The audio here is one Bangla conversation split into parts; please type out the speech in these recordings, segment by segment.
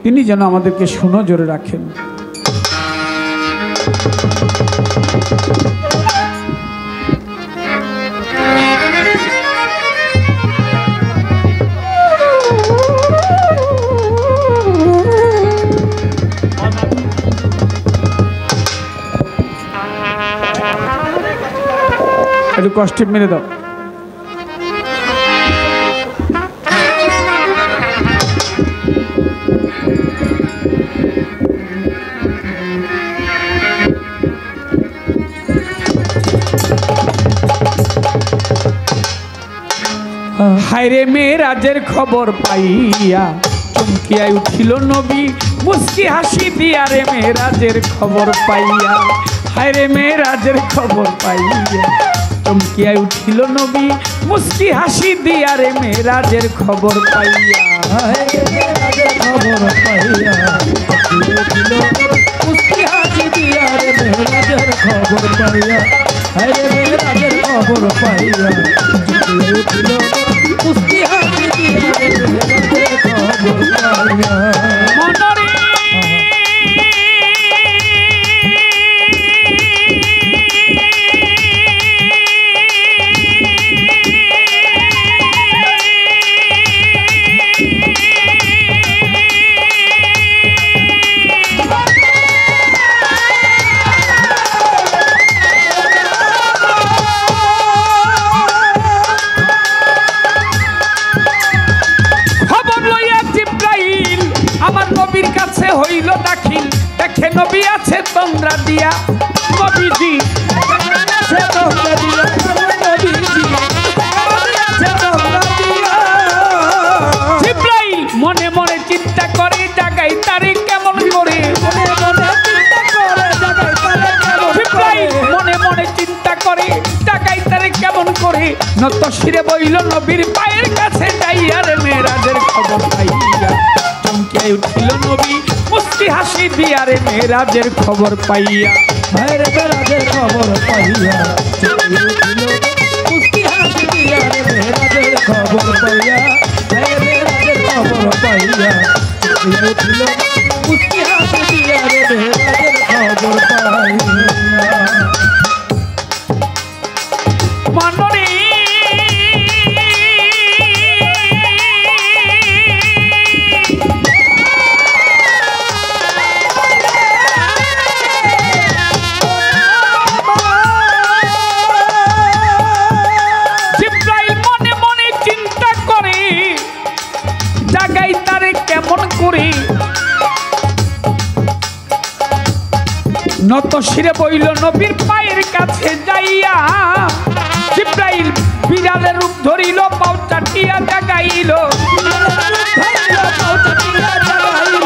তিনি যেন আমাদেরকে সুনজরে রাখেন। একটু কষ্টে মেরে দাও। হায়রে মেরাজের খবর পাইয়া চমকিয়া উঠিল নবী, মুস্কি হাসি দিয়া রে মেরাজের খবর পাইয়া। হায়রে মেরাজের খবর পাইয়া চমকিয়া উঠিল নবী, মুস্কি হাসি দিয়া রে মেরাজের খবর পাইয়া। হায়রে মেরাজের খবর পাইয়া মুস্কি হাসি দিয়া রে মেরাজের খবর পাইয়া। হায়রে মেরাজের খবর পাইয়া উঠিল মুস্কি হাসি দিয়া রে মেরাজের খবর পাইয়া। মনরে হইল দাখিল, দেখে নবী আছে তোমরা দিয়া, নবীজি আছে তোমরা দিয়া, নবীজি আছে তোমরা দিয়া। জিবরাইল মনে মনে চিন্তা করে জাগাই তারে কেমন করে, মনে মনে চিন্তা করে জাগাই তারে কেমন। জিবরাইল মনে মনে চিন্তা করে জাগাই তারে কেমন করে, নত শিরে বইল নবীর পায়ের কাছে যাইয়া রে মেরাজের খবর পাইয়া চমকিয়া উঠিল নবী, মুস্কি হাসি দিয়া রে মেরাজের খবর পাইয়া। হায়রে মেরাজের খবর পাইয়া মুস্কি হাসি দিয়া রে মেরাজের খবর পাইয়া। হায়রে মেরাজের খবর পাইয়া উঠিল মুস্কি হাসি দিয়া রে মেরাজের খবর পাইয়া। মনরে নত শিরে বইল নবীর পায়ের কাছে যাইয়া। জিবরাইল বিড়ালের রূপ ধরিল, পাও চাটিয়া জাগাইল,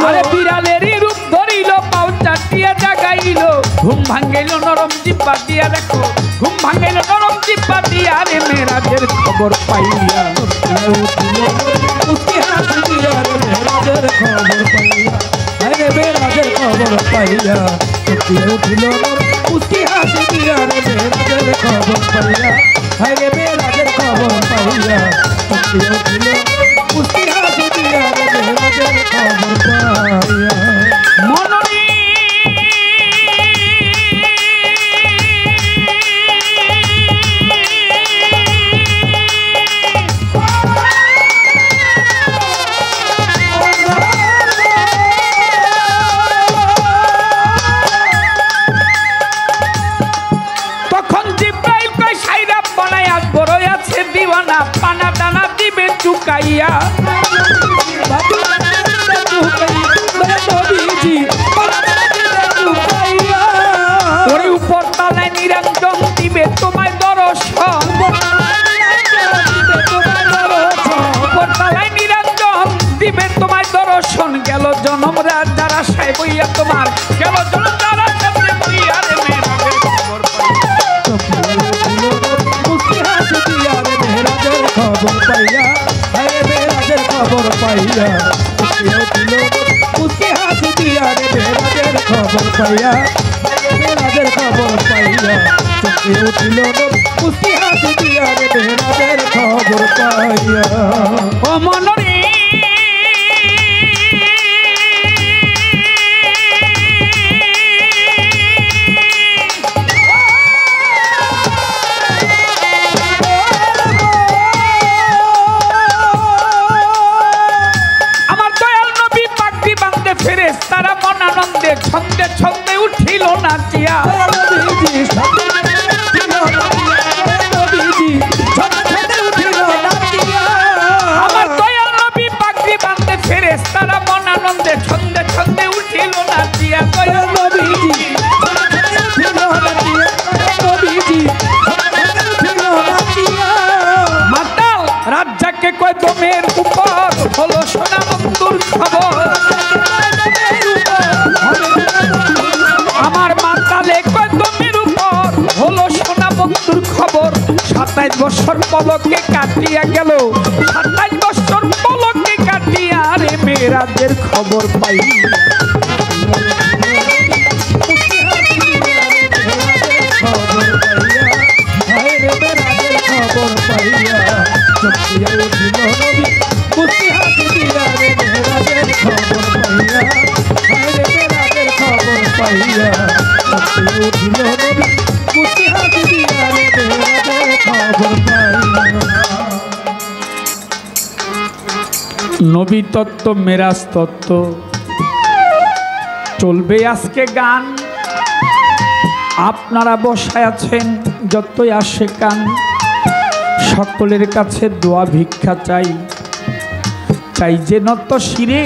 আরে বিড়ালেরই রূপ ধরিল, পাও চাটিয়া জাগাইল। ঘুম ভাঙ্গাইল নরম জিব্বা দিয়া, দেখো ঘুম ভাঙ্গাইল নরম জিব্বা দিয়া রে মেরাজের খবর পাইয়া। মুস্কি হাসি দিয়া রে মেরাজের খবর পাইয়া। হায়রে মেরাজের খবর পাইয়া উঠিল মুস্কি হাসি দিয়া রে মেরাজের খবর পাইয়া। হায়রে মেরাজের খবর পাইয়া উঠিল মুস্কি হাসি দিয়া রে মেরাজের খবর পাইয়া। মনরে পানা দানা দিবে চুকাইয়া। ওরে উপর তালায় নিরঞ্জন দিবে তোমায় দর্শন, উপর তালায় নিরঞ্জন দিবে তোমায় দর্শন। গেল জনম যারা সাই বইয়া তোমার, গেল জনম যারা সামনে বইয়া রে মেরাজের খবর পাইয়া। খবর পাইয়া হায়রে মেরাজের খবর পাইয়া মুস্কি হাসি দিয়া রে মেরাজের খবর পাইয়া। হায়রে মেরাজের খবর পাইয়া চমকে উঠিল মুস্কি হাসি দিয়া রে মেরাজের খবর পাইয়া। ও মনরে ছন্দে ছন্দে উঠিল নাচিয়া আমার দয়াল নবী পাগড়ি বাঁধতে ফেরেশতারা মন আনন্দে ছন্দে ছন্দে উঠিল নাচিয়া দয়াল নবীজি মাতাল রাজ্জাকে কয় দমের উপর হলো সোনা বন্ধুর খবর আমার মাতালে কয় দমের উপর হলো সোনা বন্ধুর খবর 27 বছর পলকে কাটিয়া গেল 27 বছর পলকে কাটিয়া রে মেরাজের খবর পাই নবী তত্ত্ব মেরাজ তত্ত্ব চলবে আজকে গান আপনারা বসায় আছেন যতই আসে কান সকলের কাছে দোয়া ভিক্ষা চাই চাই যে নত শিরে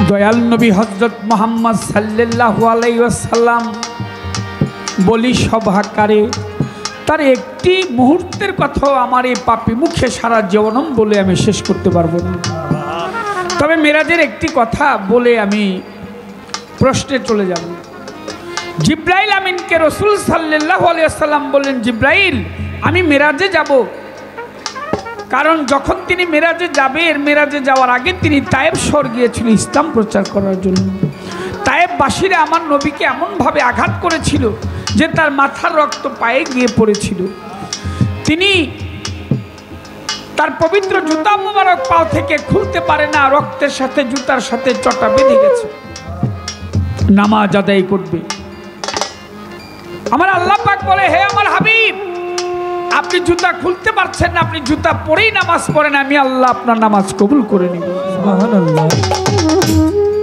দয়াল নবী হযরত মুহাম্মদ সাল্লাল্লাহু আলাইহি ওয়াসাল্লাম বলি সভাকারে তার একটি মুহূর্তের কথা আমার এই পাপী মুখে সারা জীবনম বলে আমি শেষ করতে পারবো না তবে মেরাজের একটি কথা বলে আমি প্রশ্নে চলে যাব জিব্রাইল আমিনকে রাসূল সাল্লাল্লাহু আলাইহি ওয়াসাল্লাম বললেন জিব্রাইল আমি মেরাজে যাব কারণ যখন তিনি মেরাজে যাবে এর মেরাজে যাওয়ার আগে তিনি তায়েব শহর গিয়েছিলেন ইসলাম প্রচার করার জন্য তায়েববাসীরা আমার নবীকে এমনভাবে আঘাত করেছিল যে তার মাথার রক্ত পায়ে গিয়ে পড়েছিল তিনি তার পবিত্র জুতা মুবারক পা থেকে খুলতে পারে না রক্তের সাথে জুতার সাথে চটা বেঁধে গেছে নামাজ আদায় করবে আমার আল্লাহ পাক বলে হে আমার হাবিব আপনি জুতা খুলতে পারছেন না আপনি জুতা পরেই নামাজ পড়েন আমি আল্লাহ আপনার নামাজ কবুল করে নিব সুবহানাল্লাহ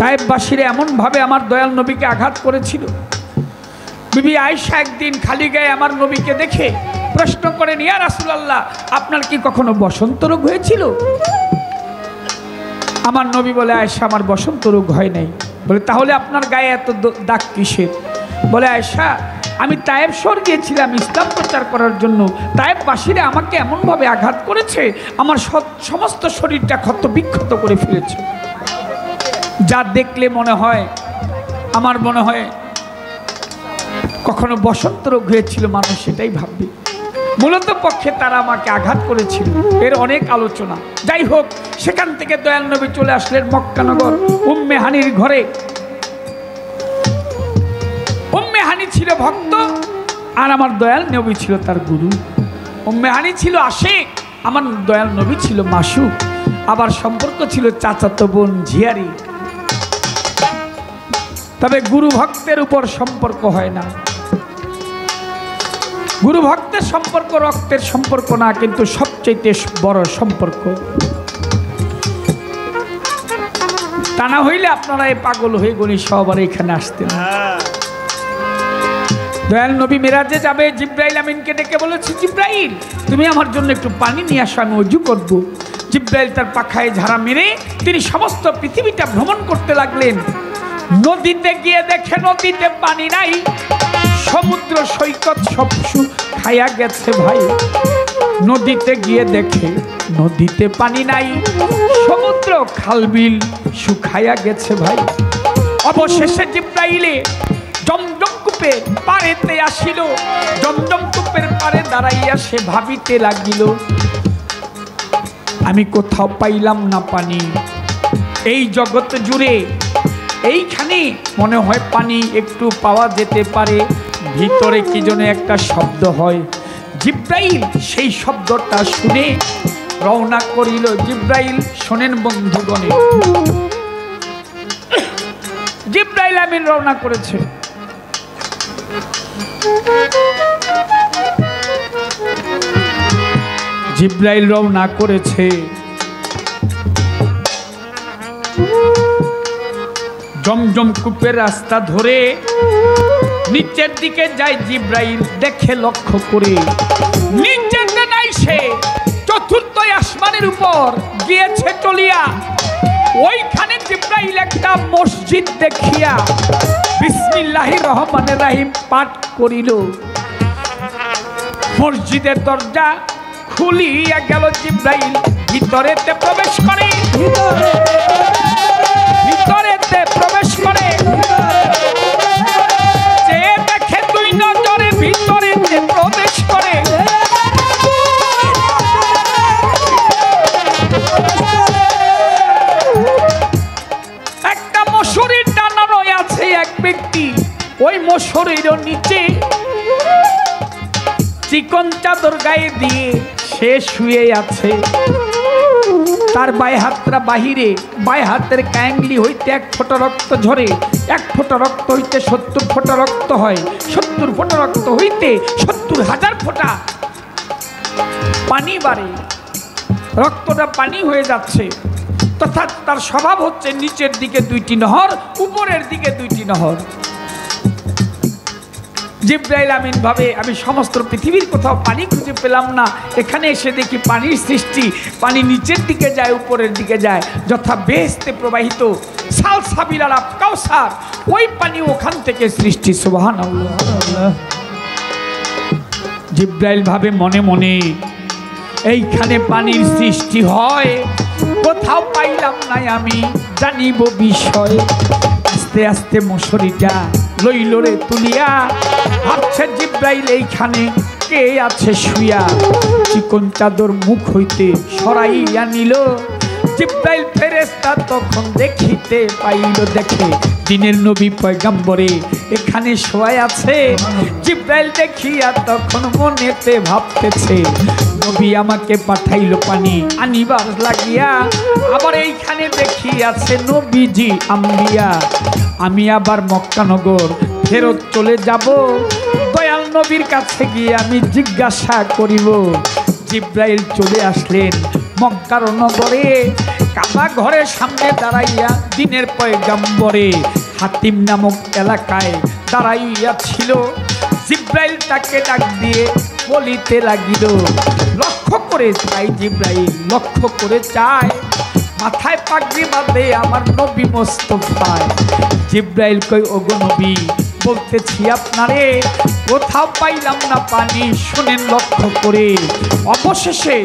তায়েববাসীরা এমনভাবে আমার দয়াল নবীকে আঘাত করেছিল বিবি আয়েশা একদিন খালি গায়ে আমার নবীকে দেখে প্রশ্ন করেন ইয়া রাসূলুল্লাহ আপনার কি কখনো বসন্ত রোগ হয়েছিল আমার নবী বলে আয়েশা আমার বসন্ত রোগ হয় নাই বলে তাহলে আপনার গায়ে এত দাগ কিসের বলে আয়েশা আমি তায়েব শহর গিয়েছিলাম ইসলাম প্রচার করার জন্য তায়েববাসীরা আমাকে এমনভাবে আঘাত করেছে আমার সমস্ত শরীরটা ক্ষত বিক্ষত করে ফেলেছে যা দেখলে মনে হয় আমার মনে হয় কখনো বসন্ত রোগ হয়েছিল মানুষ সেটাই ভাববে মূলত পক্ষে তারা আমাকে আঘাত করেছিল এর অনেক আলোচনা যাই হোক সেখান থেকে দয়াল নবী চলে আসলেন মক্কা নগর উম্মে হানির ঘরে উম্মে হানি ছিল ভক্ত আর আমার দয়াল নবী ছিল তার গুরু উম্মে হানি ছিল আশিক আমার দয়াল নবী ছিল মাসুক আবার সম্পর্ক ছিল চাচাতো বোন ঝিয়ারি তবে গুরু ভক্তের উপর সম্পর্ক হয় না গুরু ভক্তের সম্পর্ক রক্তের সম্পর্ক না কিন্তু সবচেয়ে বড় সম্পর্ক তা না হইলে আপনারা এই পাগল হয়ে গনি সবার এখানে আসতেন দয়াল নবী মেরাজে যাবে জিব্রাইল আমিনকে ডেকে বলেছে জিব্রাইল তুমি আমার জন্য একটু পানি নিয়ে আসো আমি ওযু করব জিব্রাইল তার পাখায় ঝাড়া মেরে তিনি সমস্ত পৃথিবীটা ভ্রমণ করতে লাগলেন নদীতে গিয়ে দেখে নদীতে পানি নাই সমুদ্র সৈকত সব খাইয়া গেছে ভাই নদীতে গিয়ে দেখে নদীতে পানি নাই সমুদ্র খালবিল শুকাইয়া গেছে ভাই অবশেষে জিব্রাইলে জমজম কূপের পাড়েতে আসিল জমজম কূপের পাড়ে দাঁড়াইয়া সে ভাবিতে লাগিল আমি কোথাও পাইলাম না পানি এই জগৎ জুড়ে এইখানে মনে হয় পানি একটু পাওয়া যেতে পারে ভিতরে কি যেন একটা শব্দ হয় জিব্রাইল সেই শব্দটা শুনে রওনা করিল জিব্রাইল শোনেন বন্ধুগণে জিব্রাইল আমিন রওনা করেছে জিব্রাইল রওনা করেছে জমজম কূপের রাস্তা ধরে নিচের দিকে যায় জিব্রাইল, দেখে লক্ষ্য করে নিচেতে নাই সে, চতুর্থ আসমানের উপর গিয়েছে চলিয়া। ওইখানে জিব্রাইল একটা মসজিদ দেখিয়া বিসমিল্লাহির রহমানির রহিম পাঠ করিল। মসজিদের দরজা খুলিয়া গেল, জিব্রাইল ভিতরেতে প্রবেশ করে, ভিতরেতে প্রবেশ করে, যে দেখে দুই নজরে ভিতরেতে প্রবেশ করে। একটা মশারির টানানো আছে এক ব্যক্তি, ওই মশারির নিচে চিকন চাদর গায়ে দিয়ে সে শুয়ে আছে। তার বাই হাতটা বাহিরে, বাই হাতের ক্যাংলি হইতে 1 ফোঁটা রক্ত ঝরে, 1 ফোঁটা রক্ত হইতে 70 ফোঁটা রক্ত হয়, 70 ফোঁটা রক্ত হইতে 70,000 ফোঁটা পানি বাড়ে। রক্তটা পানি হয়ে যাচ্ছে, তথা তার স্বভাব হচ্ছে নিচের দিকে 2টি নহর, উপরের দিকে 2টি নহর। জিব্রাইল আমিন ভাবে আমি সমস্ত পৃথিবীর কোথাও পানি খুঁজে পেলাম না, এখানে এসে দেখি পানির সৃষ্টি, পানি নিচের দিকে যায়, উপরের দিকে যায়, যথা বেহেশতে প্রবাহিত সালসাবিলাল কাউসার, ওই পানি ওখান থেকে সৃষ্টি। সুবহানাল্লাহ। জিব্রাইল ভাবে মনে মনে এইখানে পানির সৃষ্টি হয়, কোথাও পাইলাম না, আমি জানিব বিষয়। আস্তে আস্তে মশারিটা লইল রে তুলিয়া, ভাবছে জিব্রাইল এইখানে কে আছে শুইয়া। চিকন চাদর মুখ হইতে সরাইয়া নিল, জিব্রাইল ফেরেশতা তখন দেখিতে পাইল, দেখে দিনের নবী পয়গম্বরে এখানে শোয়া আছে। জিব্রাইল দেখিয়া তখন মনেতে ভাবতেছে, নবী আমাকে পাঠাইল পানি আনিবার লাগিয়া, আবার এইখানে দেখি আছে নবীজি আম্বিয়া। আমি আবার মক্কানগর ফেরত চলে যাব, দয়াল নবীর কাছে গিয়ে আমি জিজ্ঞাসা করিব। জিব্রাইল চলে আসলেন মক্কার নগরে, কাবা ঘরের সামনে দাঁড়াইয়া দিনের পয়গম্বরে হাতিম নামক এলাকায় দাঁড়াইয়া ছিল। জিব্রাইল তাকে ডাক দিয়ে বলিতে লাগিল, লক্ষ্য করে চাই জিব্রাইল, লক্ষ্য করে চাই, মাথায় পাগড়ি বাঁধে আমার নবী মোস্তফায়। জিব্রাইল কই, ওগো নবী বলতেছি আপনারে, কোথাও পাইলাম না পানি, শুনেন লক্ষ্য করে। অবশেষে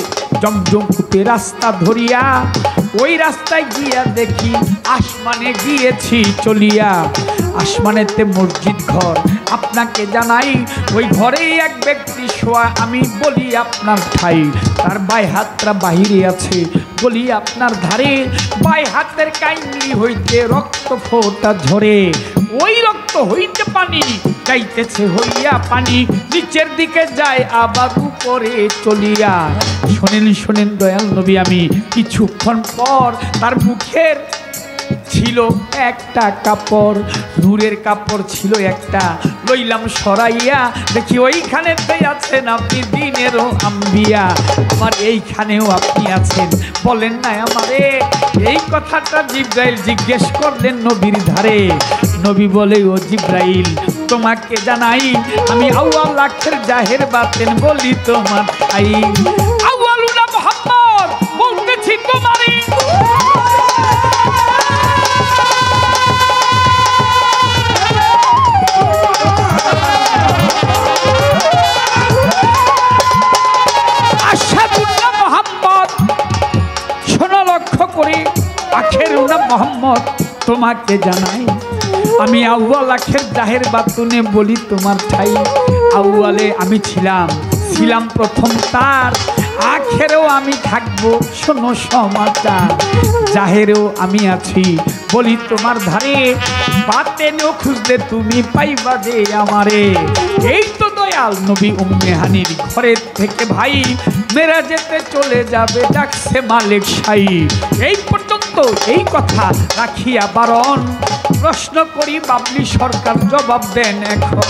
জমজম কূপে রাস্তা ধরিয়া, ওই রাস্তায় গিয়া দেখি আসমানে গিয়েছি চলিয়া। আসমানেতে মসজিদ ঘর, আপনাকে জানাই ওই ঘরেই এক ব্যক্তি শোয়া, আমি বলি আপনার ঠাই। তার বাই হাতটা বাহিরে আছে, বলি আপনার ধারে, বাই হাতের কাইন্ডলি হইতে রক্ত ফোঁটা ঝরে, ওই রক্ত হইতে পানি যাইতেছে হইয়া পানি নিচের দিকে যায় আবার উপরে চলিয়া। শোনেন শোনেন দয়াল নবী, আমি কিছুক্ষণ পর তার মুখের ছিল একটা কাপড়, নূরের কাপড় ছিল একটা, লইলাম সরাইয়া, দেখি ওইখানেতেই আছেন আপনি দিনেরও আম্বিয়া। আমার এইখানেও আপনি আছেন, বলেন না আমারে। এই কথাটা জিব্রাইল জিজ্ঞেস করলেন নবীর ধারে। নবী বলে, ও জিব্রাইল তোমাকে জানাই, আমি আউয়াল লাখের জাহের বাতেন বলি তোমার আই, আউয়ালুনা মুহাম্মদ বলতেছি তোমারই। মোহাম্মদ তোমাকে জানাই, আমি আউয়াল আখের জাহের বাতুনে বলি তোমার ঠাই। আউয়ালে আমি ছিলাম প্রথম, তার আখেরেও আমি থাকবো, শোনো সমাচার। জাহেরেও আমি আছি, বলি তোমার ধারে, বাতেনেও খুঁজলে তুমি পাইবা যে আমারে। এই তো দয়াল নবী উম্মে হানির ঘরের থেকে ভাই, মেরাজেতে চলে যাবে ডাকছে মালিক শাই। এই পর্যন্ত এই কথা রাখিয়া বারণ, প্রশ্ন করি বাবলি সরকার জবাব দেন এখন।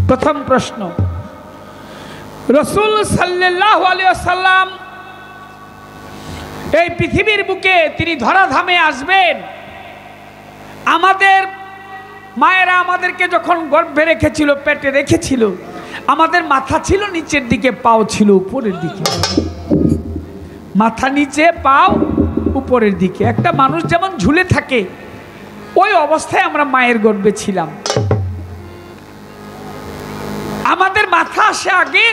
প্রথম প্রশ্ন, রাসূল সাল্লাল্লাহু আলাইহি ওয়াসাল্লাম এই পৃথিবীর বুকে তিনি ধরাধামে আসবেন। আমাদের মায়েরা আমাদেরকে যখন গর্ভে রেখেছিল, পেটে রেখেছিল, আমাদের মাথা ছিল নিচের দিকে, পাও ছিল উপরের দিকে। মাথা নিচে, পাও উপরের দিকে। একটা মানুষ যেমন ঝুলে থাকে ওই অবস্থায় আমরা মায়ের গর্ভে ছিলাম। আমাদের মাথা আসে আগে,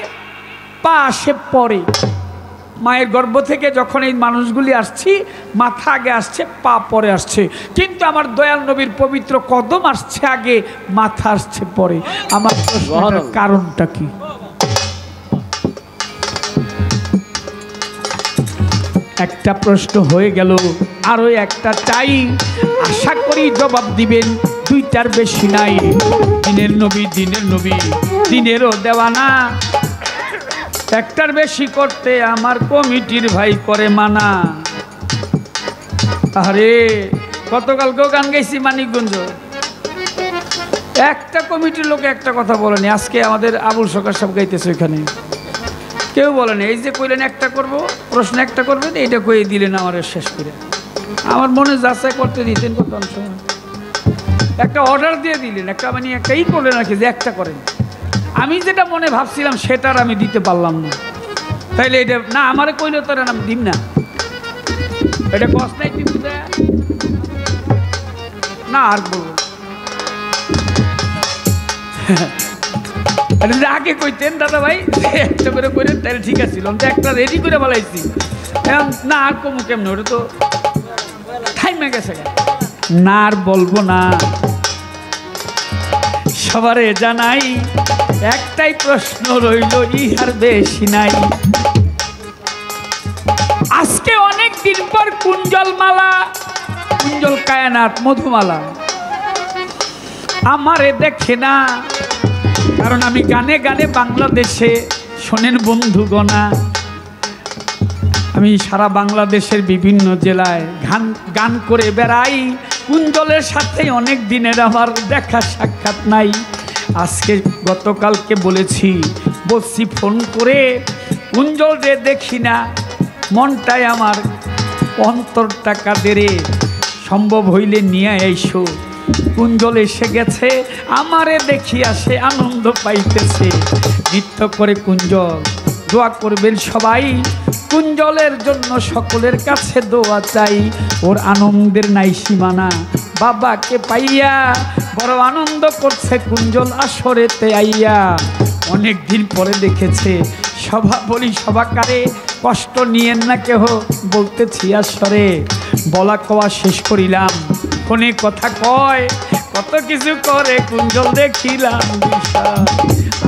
পা আসে পরে। মায়ের গর্ভ থেকে যখন এই মানুষগুলি আসছি, মাথা আগে আসছে, পা পরে আসছে। কিন্তু আমার দয়াল নবীর পবিত্র কদম আসছে আগে, মাথা আসছে পরে। আমার প্রশ্নের কারণটা কি? একটা প্রশ্ন হয়ে গেল, আরো একটা চাই। আশা করি জবাব দিবেন, দুইটার বেশি নাই। দিনের নবী, দিনের নবী, দিনেরও দেওয়ানা। একটার বেশি করতে আমার কমিটির ভাই করে মানা। আরে গতকালকেও গান গাইছি মানিকগঞ্জ, একটা কমিটির লোকে একটা কথা বলেনি। আজকে আমাদের আবুল সরকার সব গাইতেছে, ওইখানে কেউ বলেনি। এই যে কইলেন একটা করব, প্রশ্ন একটা করবেন, এইটা কয়ে দিলেন আমার শেষ করে। আমার মনে যাচাই করতে দিতেন কত সময়, একটা অর্ডার দিয়ে দিলেন, একটা মানে একটাই করলেন আর কি, যে একটা করেন। আমি যেটা মনে ভাবছিলাম সেটার আমি দিতে পারলাম না। তাইলে এটা না আমারে কইলে তো আমি দিম না, এটা কষ্ট নাই দিতে না। আর বলবো আগে কইতেন দাদা ভাই একটা করে কইলেন তাহলে ঠিক আছে, একটা রেডি করে বলাইছি। না আর কমু কেমন, ওটা তো টাইমে গেছে না, আর বলবো না। সবারে জানাই একটাই প্রশ্ন রইল, ইহার বেশি নাই। আজকে অনেক দিন পর কুঞ্জল মালা, কুঞ্জল কায়নাত মধুমালা আমারে দেখে না, কারণ আমি গানে গানে বাংলাদেশে, শোনেন বন্ধুগণা, আমি সারা বাংলাদেশের বিভিন্ন জেলায় গান করে বেড়াই। কুঞ্জলের সাথে অনেক দিনের আমার দেখা সাক্ষাৎ নাই। আজকে গতকালকে বলছি ফোন করে, কুঞ্জল রে দেখি না, মনটায় আমার অন্তরটা কাঁদে রে, সম্ভব হইলে নিয়ে আইসো। কুঞ্জল এসে গেছে, আমারে দেখিয়া সে আনন্দ পাইতেছে। নৃত্য করে কুঞ্জল, দোয়া করবেন সবাই। কুঞ্জলের জন্য সকলের কাছে দোয়া চাই। ওর আনন্দের নাই সীমানা, বাবাকে পাইয়া বড় আনন্দ করছে কুঞ্জল আসরেতে আইয়া। অনেক দিন পরে দেখেছে, সভা বলি সভাকারে, কষ্ট নিয়েন না কেহ, বলতেছি আসরে। বলা কওয়া শেষ করিলাম, ফোনে কথা কয়, কত কিছু করে কুঞ্জল দেখিলাম।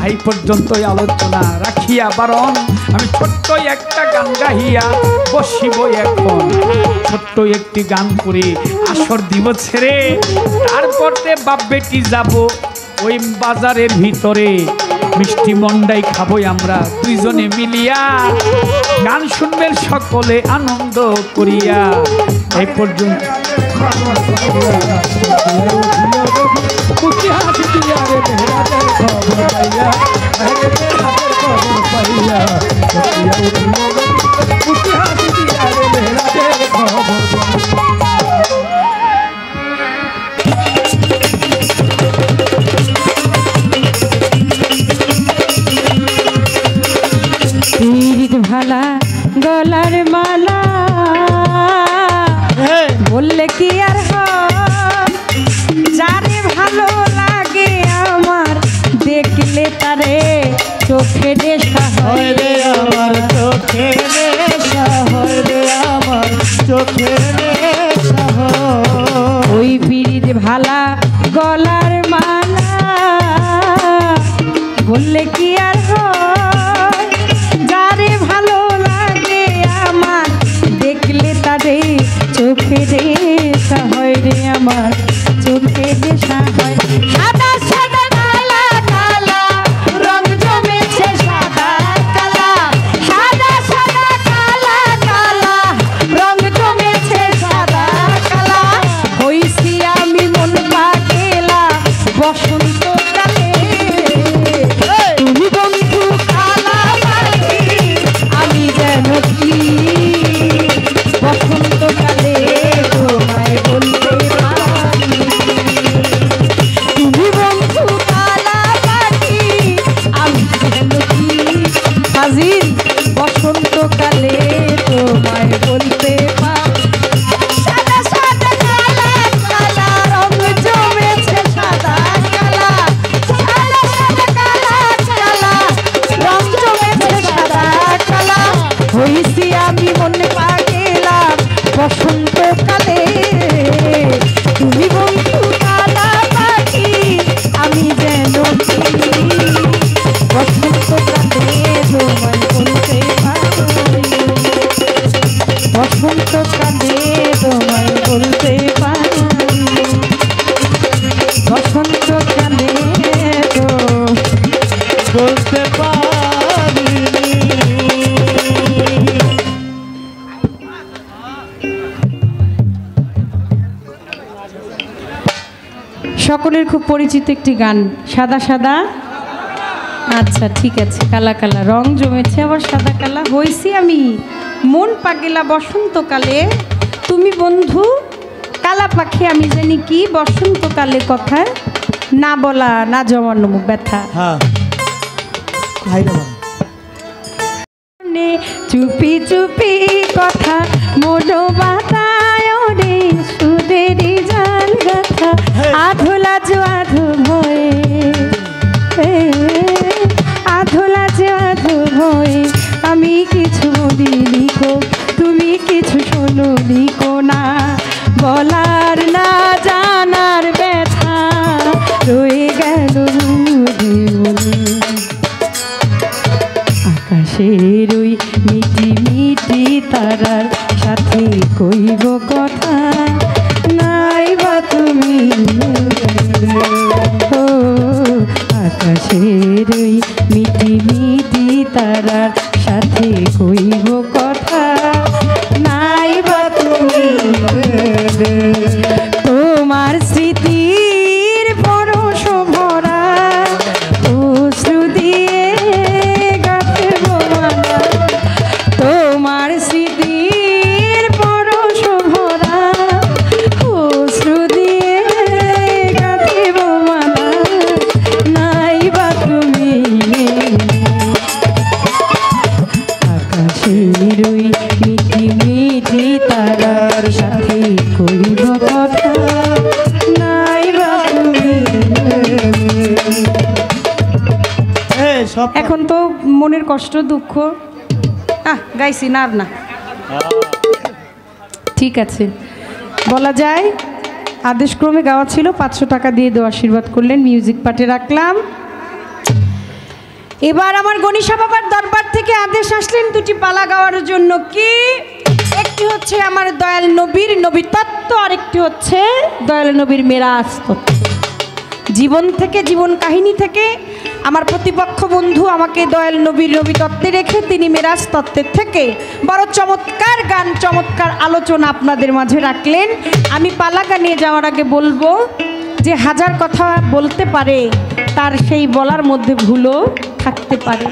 এই পর্যন্তই আলোচনা রাখিয়া বারণ, আমি ছোট্ট একটা গান গাহিয়া বসিব এখন। ছোট্ট একটি গান করে আসর দিব ছেড়ে, তারপরে বাপ বেটি যাব ওই বাজারের ভিতরে। মিষ্টি মন্ডাই খাবো আমরা দুইজনে মিলিয়া, গান শুনবেন সকলে আনন্দ করিয়া। এই পর্যন্ত ভালা গলার মালা বললে কি আর যারে ভালো লাগে আমার, দেখলে তারে চোখে নেশা হয় রে আমার, চোখে নেশা হয় রে আমার, চোখে নেশা হয়। ওই পিরিত ভালা গলার মালা বললে কি আর যারে ভালো লাগে আমার, দেখলে তারে চোখে নেশা হয় রে আমার, চোখে নেশা হয়। সাদা সাদা কালা কালা রং জমেছে, সাদা কালা, সাদা সাদা কালা কালা রং জমেছে, বলতে পারি সাদা সাদা কালা কালা রং জমেছে সাদা কালা সাদা সাদা কালা কালা রং জমেছে সাদা কালা হইছি আমি মনে পাগেলা বসন্তকালে তুমি বন্ধু কালা পাখি আমি যেন বসন্তকালে তোমায় বলতে পারি বসন্তকালে তোমায় বলতে পারি বসন্তকালে তো বলতে পারি। সকলের খুব পরিচিত একটি গান সাদা সাদা আচ্ছা ঠিক আছে কালা কালা রং জমেছে আবার সাদা কালা হইছি আমি মন পাগেলা বসন্তকালে তুমি বন্ধু কালা পাখি আমি জানি কি বসন্তকালে কথা না বলা না জমানো মুখ ব্যথা হ্যাঁ চুপি চুপি কথা মনো বাতায় রে সুদেরি জান গাথা আধুলা আধু ভয়ে আধুলা আধু ভয়ে আমি কিছু বলিনি গো তুমি কিছু শোনোনি গো না বলার না জানার ব্যথা রয়ে গেল আকাশের ওই মিটি মিটি তারার সাথে কইব কথা নাই বা তুমি ও আকাশের ওই মিটি মিটি তারার সাথে কইব কথা নাই বা তুমি তোমার স্মৃতির পরশ ভরা অশ্রু দিয়ে গাঁথব মালা তোমার স্মৃতির পরশ ভরা অশ্রু দিয়ে গাঁথব মালা নাই বা তুমি আকাশের ওই মিটি মিটি তারার সাথে কইব কথা নাই বা তুমি এখন তো মনের কষ্ট দুঃখ গাইছি না আর না ঠিক আছে বলা যায় আদেশক্রমে গাওয়া ছিল 500 টাকা দিয়ে দেওয়া আশীর্বাদ করলেন মিউজিক পার্টে রাখলাম এবার আমার গণিশা বাবার দরবার থেকে আদেশ আসলেন দুটি পালা গাওয়ার জন্য কি একটি হচ্ছে আমার দয়াল নবীর নবী তত্ত্ব আর একটি হচ্ছে দয়াল নবীর মেরাজ তত্ত্ব জীবন থেকে জীবন কাহিনী থেকে আমার প্রতিপক্ষ বন্ধু আমাকে দয়াল নবীর নবী তত্ত্বে রেখে তিনি মেরাজ তত্ত্বের থেকে বড় চমৎকার গান চমৎকার আলোচনা আপনাদের মাঝে রাখলেন আমি পালা গানে যাওয়ার আগে বলবো যে হাজার কথা বলতে পারে তার সেই বলার মধ্যে ভুলও থাকতে পারে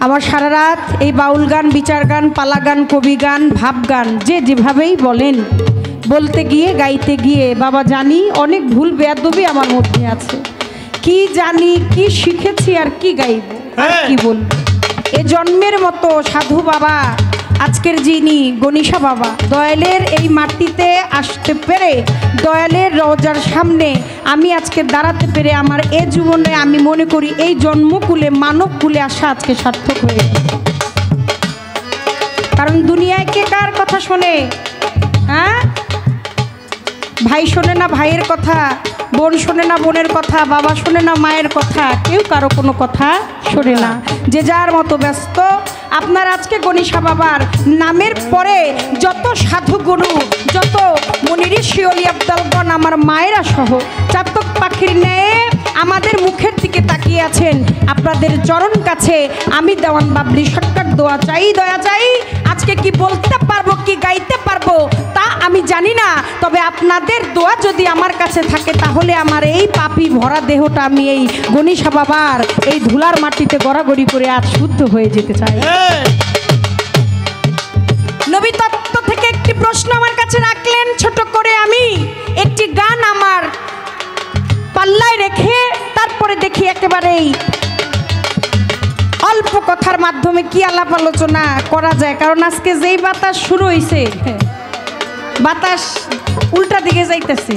আমার সারা রাত এই বাউল গান বিচার গান পালা গান কবি গান ভাব গান যে যেভাবেই বলেন বলতে গিয়ে গাইতে গিয়ে বাবা জানি অনেক ভুল বেয়াদবি আমার মধ্যে আছে কি জানি কি শিখেছি আর কি গাইব আর কি বলবো এ জন্মের মতো সাধু বাবা আজকের যিনি গণিশা বাবা দয়ালের এই মাটিতে আসতে পেরে দয়ালের রওজার সামনে আমি আজকে দাঁড়াতে পেরে আমার এ জীবনে আমি মনে করি এই জন্মকুলে মানবকুলে আসা আজকে সার্থক হয়ে কারণ দুনিয়ায় কে কার কথা শোনে হ্যাঁ ভাই শোনে না ভাইয়ের কথা বোন শোনে না বোনের কথা বাবা শোনে না মায়ের কথা কেউ কারো কোনো কথা শোনে না যে যার মতো ব্যস্ত আপনার আজকে গণিশা বাবার নামের পরে যত সাধু গুরু যত মুনি ঋষি অলি আব্দালগণ আমার মায়েরা সহ চাতক পাখির ন্যায় আমাদের মুখের দিকে তাকিয়ে আছেন আপনাদের চরণ কাছে আমি দেওয়ান বাবলি সরকার দোয়া চাই দয়া চাই আজকে কি বলতে পারবো কি গাইতে পারবো তা আমি জানি না তবে আপনাদের দোয়া যদি আমার কাছে থাকে তাহলে আমার এই পাপি ভরা দেহটা আমি এই গণিশা বাবার এই ধুলার মাটিতে গড়াগড়ি করে আজ শুদ্ধ হয়ে যেতে চাই নবী তত্ত্ব থেকে একটি প্রশ্ন আমার কাছে রাখলেন ছোট করে আমি একটি গান আমার পাল্লায় রেখে তারপরে দেখি একেবারেই অল্প কথার মাধ্যমে কি আলাপ আলোচনা করা যায়, কারণ আজকে যেই বাতাস শুরু হয়েছে বাতাস উল্টা দিকে যাইতেছে।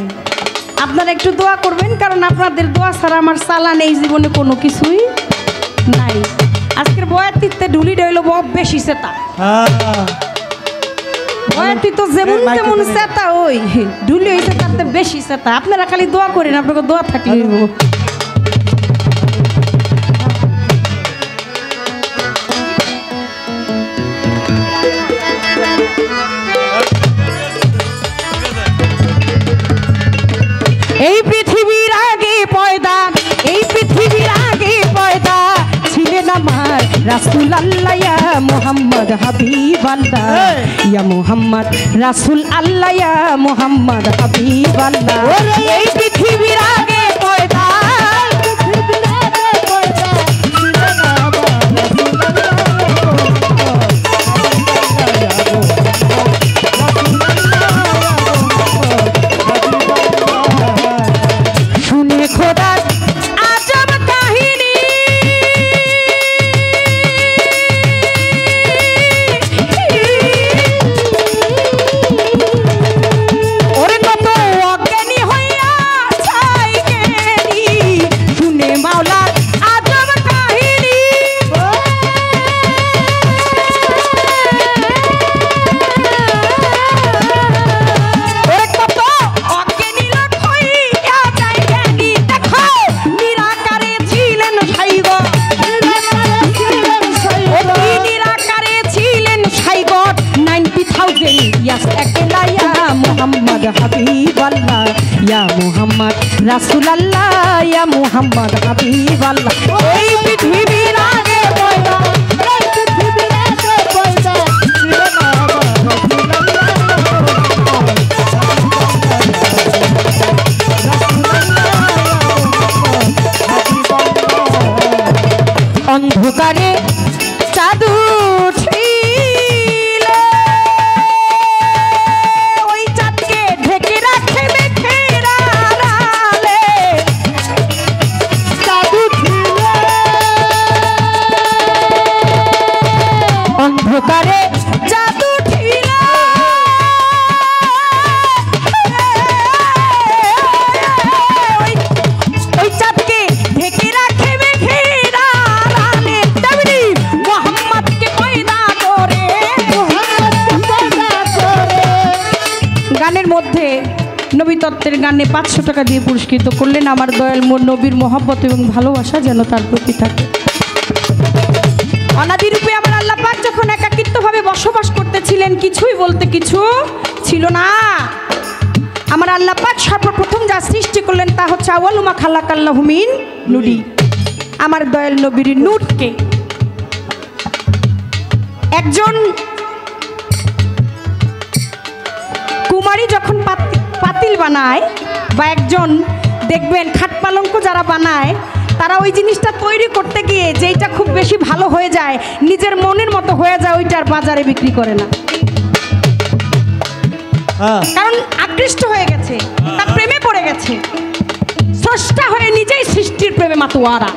আপনারা একটু দোয়া করবেন, কারণ আপনাদের দোয়া ছাড়া আমার চালান এই জীবনে কোনো কিছুই নাই। আজকের বয়াতিতে ঢুলি রইল বেশি চেতা, বয়াতি তো যেমন তেমন চেতা, ওই ঢুলি হয়েছে তাতে বেশি চেতা। আপনারা খালি দোয়া করেন, আপনাকে দোয়া থাকলে এই পৃথিবীর আগে পয়দা, এই পৃথিবীর আগে পয়দা ছিলেন আমার রাসূল আল্লাহ ইয়া মুহাম্মদ হাবিব আল্লাহ, ইয়া মুহাম্মদ রাসূল আল্লাহ ইয়া মুহাম্মদ হাবিব আল্লাহ। এই পৃথিবীর আগে পয়দা, পৃথিবীর আগে পয়দা ছিলেন আমার রাসূল শুনে খোদার আজব কাহিনী, ওরে কত অজ্ঞানী হইয়া ছাই জ্ঞানী, শুনে মাওলার আজব কাহিনী। ওরে কত অজ্ঞানী লোক হইয়া যায় জ্ঞানী, দেখো নিরাকারে ছিলেন সাইগর, নিরাকারে ছিলেন সাইগর 90,000 ইয়াস একলা ইয়া মুহাম্মদ হাবিব আল্লাহ, ইয়া মুহাম্মদ রাসূল আল্লাহ, ইয়া মুহাম্মদ হাবিব আল্লাহ। এই পৃথিবীর আগে পয়দা, এই পৃথিবীর আগে পয়দা ছিলেন আমার রাসূল আল্লাহ, অন্ধকারে চাঁদ উঠিল, ওই চাঁদকে ঢেকে রাখে মেঘের আড়ালে, চাঁদ উঠিল, অন্ধকারে চাঁদ উঠিল, ওই চাঁদকে ঢেকে রাখে মেঘের আড়ালে, তেমনি মুহাম্মদকে পয়দা করে, গানের মধ্যে নবী তত্ত্বের গানে 500 টাকা দিয়ে পুরস্কৃত করলেন। আমার দয়াল নবীর মহব্বত এবং ভালোবাসা যেন তার প্রতি থাকে। অনাদিরূপে আমার আল্লাহ পাক যখন একাকিত্বভাবে বসবাস করতেছিলেন, কিছুই বলতে কিছু ছিল না। আমার আল্লাহ পাক সর্বপ্রথম যা সৃষ্টি করলেন তা হচ্ছে আউয়ালু মা খালাকাল্লাহু মিন নূরি, আমার দয়াল নবীর নূরকে। একজন কুমারী যখন পাতিল বানায়, বা একজন দেখবেন খাট পালঙ্ক যারা বানায়, তারা ওই জিনিসটা তৈরি করতে গিয়ে যেইটা খুব বেশি ভালো হয়ে যায়, নিজের মনের মতো হয়ে যায়, ওইটার বাজারে বিক্রি করে না, কারণ আকৃষ্ট হয়ে গেছে, তার প্রেমে পড়ে গেছে, স্রষ্টা হয়ে নিজেই সৃষ্টির প্রেমে মাতোয়ারা।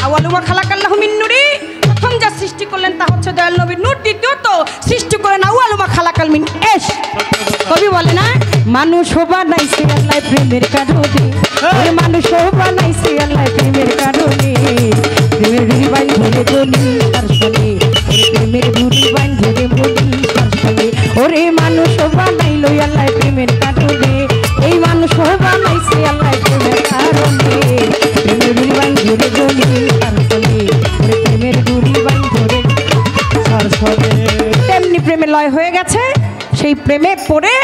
আউয়ালু মা খালাকাল্লাহু মিন নূরি, প্রথম যা সৃষ্টি করলেন তা হচ্ছে দয়াল নবীর নূর। দ্বিতীয়ত সৃষ্টি করলেন আউয়ালু মা খালাকাল মিন এশ। কবি বলে না, মানুষ বানাইছে আল্লাহ প্রেমের কারণে, মানুষ বানাইছে আল্লাহ প্রেমের কারণে, প্রেমের ডুরি বাইন ধরে বলি তার সঙ্গে, প্রেমের ডুরি বাইন ধরে বলি তার সঙ্গে, ওরে মানুষ বানাইলো আল্লাহ প্রেমের কারণে, এই মানুষ বানাইছে আল্লাহ প্রেমের কারণে, প্রেমের ডুরি বাইন ধরে বলি তার সঙ্গে, প্রেমের ডুরি বাইন ধরে তার সঙ্গে। তেমনি প্রেমে লয় হয়ে গেছে, সেই প্রেমে পড়ে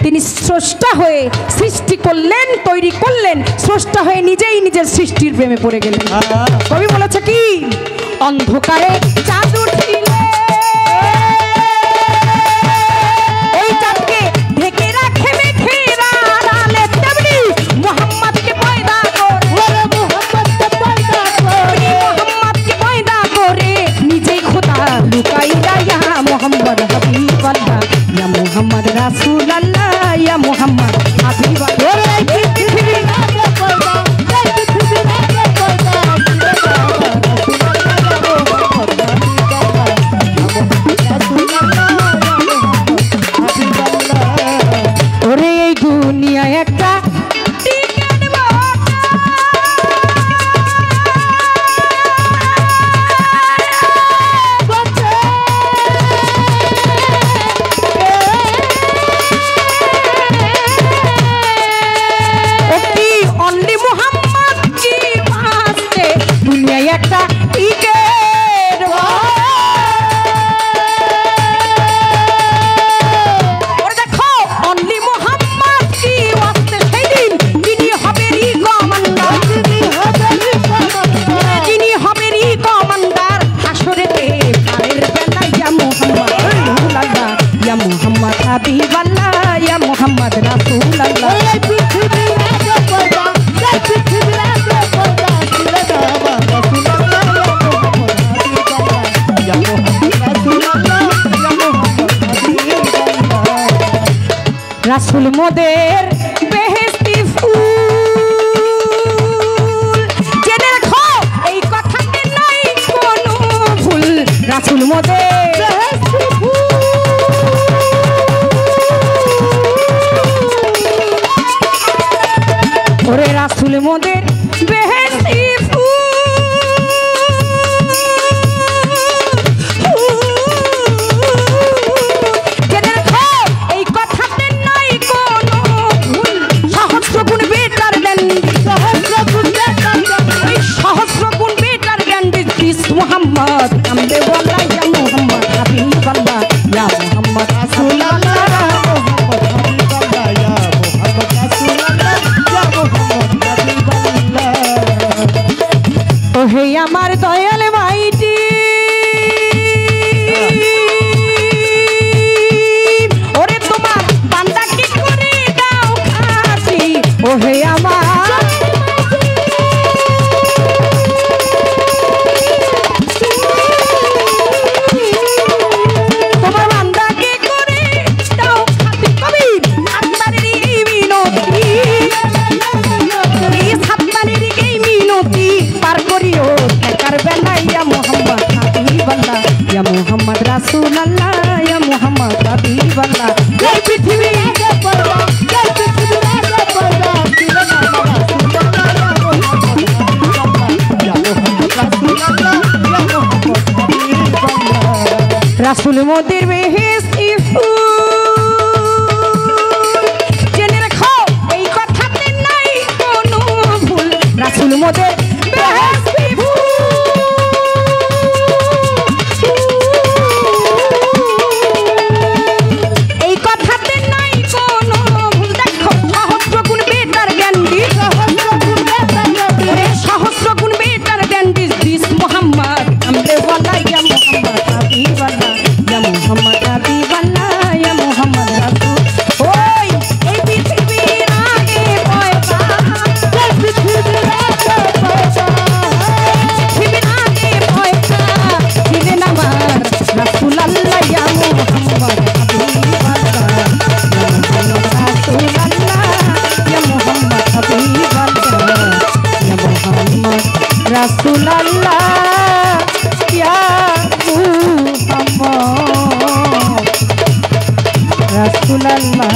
তিনি স্রষ্টা হয়ে সৃষ্টি করলেন, তৈরি করলেন, স্রষ্টা হয়ে নিজেই নিজের সৃষ্টির প্রেমে পড়ে গেলেন। কবি বলেছে কি, অন্ধকারে চাঁদ উঠিল, ওই চাঁদকে ঢেকে রাখে মেঘের আড়ালে, তেমনি মুহাম্মদকে পয়দা করে, মুহাম্মদকে পয়দা করে নিজেই খোদা লুকাইলা, ইয়া মুহাম্মদ হাবিব আল্লাহ, ইয়া মুহাম্মদ রাসূল আল্লাহ, ইয়া মুহাম্মদ হাবিব আল্লাহ। হাবিবাল্লাহ ইয়া মুহাম্মদ রাসূলুল্লাহ রাসূল মোদের বেহেশতি ফুল জেনে রাখো এই কথাতে নাই কোনো ভুল রাসূল মোদের বেহেশতি ফুল ওরে রাসূল মোদের বেহেশতি Muhammad, ambe wala ya Muhammad, habiballah ya Muhammad rasulullah, Muhammad habiballah ya Muhammad rasulullah, ya Muhammad habiballah. Oh hey amar doyal maiti, ore tomar banda ki kore dao khasi, oh hey amar ya Muhammad Rasulullah ya Muhammad Habiballah jai prithvi aage parda jai prithvi aage parda ya Muhammad Rasulullah ya Muhammad Habiballah Rasul modir behesti jene rakho ei kothate nai kono bhul Rasul modir behesti Rasulullah ya Muhammad Rasulullah